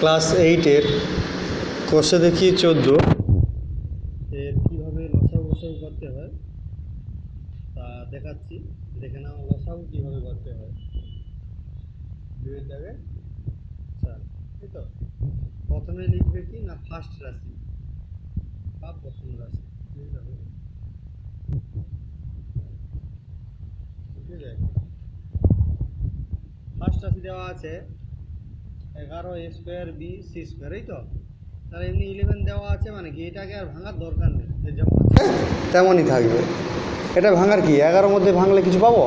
Class 8-এর কোষে দেখি 14 এর কীভাবে লসাগু করতে হয় তা দেখাচ্ছি। দেখে নাও লসাগু কীভাবে করতে হয়। 2-এর জায়গায় 4, তাই তো। প্রথমে লিখবে কি না ফার্স্ট রাশি বা প্রথম রাশি, ঠিক আছে। ফার্স্ট রাশি দেওয়া আছে 11a square b c square, এই তো। তাহলে এমনি 11 দেওয়া আছে, মানে কি এটাকে আর ভাঙার দরকার নেই, যেমন আছে তেমনই থাকবে। এটা ভাঙার কি, 11 মধ্যে ভাঙলে কিছু পাবো?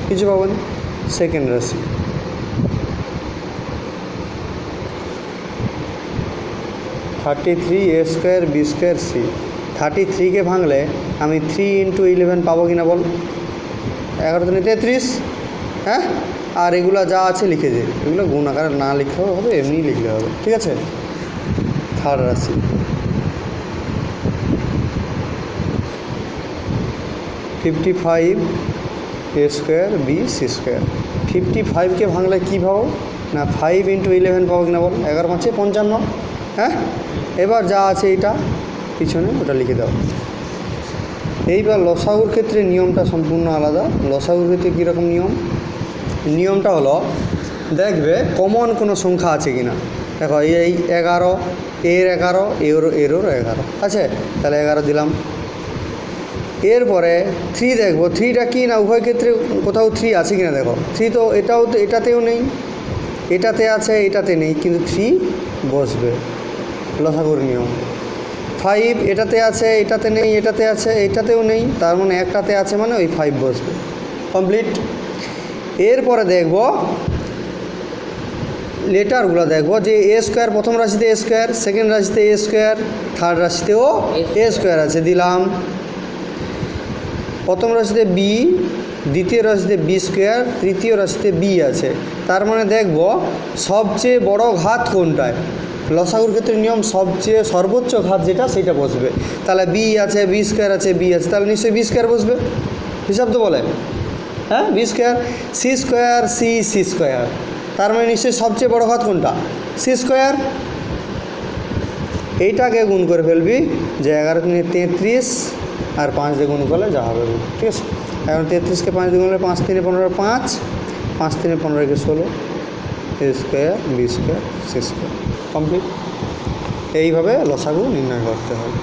কিছু পাবো না। সেকেন্ড রাশি 33a square b square c। 33কে ভাঙলে আমি 3 × 11 পাবো কিনা বল? 11 × 33, হ্যাঁ। আর এগুলো যা আছে লিখে দে, এগুলো গুণ আকারে না লিখলেও হবে, এমনি লিখলে হবে, ঠিক আছে। থার্ড রাশি 55a square b c square. 55কে ভাঙলে কী পাবো না 5 × 11 পাবো কিনা বল? 11 × 5 = 55, হ্যাঁ। এবার যা আছে এটা পিছনে ওটা লিখে দাও। এইবার লসাগুর ক্ষেত্রে নিয়মটা সম্পূর্ণ আলাদা। লসাগুর ক্ষেত্রে কীরকম নিয়ম? নিয়মটা হলো, দেখবে কমন কোনো সংখ্যা আছে কিনা। দেখো এই 11, এর 11, এরও 11 আছে, তাহলে 11 দিলাম। এরপরে 3 দেখবো, 3টা কি না উভয় ক্ষেত্রে কোথাও 3 আছে কিনা দেখো। 3 তো এটাও তো, এটাতেও নেই, এটাতে আছে, এটাতে নেই, কিন্তু 3 বসবে, লসাগুর নিয়ম। 5 এটাতে আছে, এটাতে নেই, এটাতে আছে, এটাতেও নেই, তার মানে একটাতে আছে, মানে ওই 5 বসবে। কমপ্লিট। এরপরে দেখব লেটারগুলো, দেখব যে a স্কোয়ার প্রথম রাশিতে a স্কোয়ার, সেকেন্ড রাশিতে a স্কোয়ার, থার্ড রাশিতেও a স্কোয়ার আছে, দিলাম। প্রথম রাশিতে b, দ্বিতীয় রাশিতে b স্কোয়ার, তৃতীয় রাশিতে b আছে। তার মানে দেখব সবচেয়ে বড় ঘাত কোনটায়। লসাগুর ক্ষেত্রে নিয়ম সবচেয়ে সর্বোচ্চ ঘাত যেটা, সেটা বসবে। তাহলে b আছে, b স্কোয়ার আছে, b আছে, তাহলে নিশ্চয়ই b স্কোয়ার বসবে। হিসাব তো বলে, হ্যাঁ, b square. c square c square, তার মানে নিশ্চয়ই সবচেয়ে বড় ঘাত কোনটা? c square. এইটাকে গুণ করে ফেলবি, যে 11 × 33 আর 5 দিয়ে গুণ করলে যা হবে, ঠিক আছে। এখন 33কে 5 দিয়ে গুণ করলে 5 × 3 = 15, 5, 5 × 3 = 15, 16, a square b square c square. Complete. এইভাবে লসাগু নির্ণয় করতে হয়।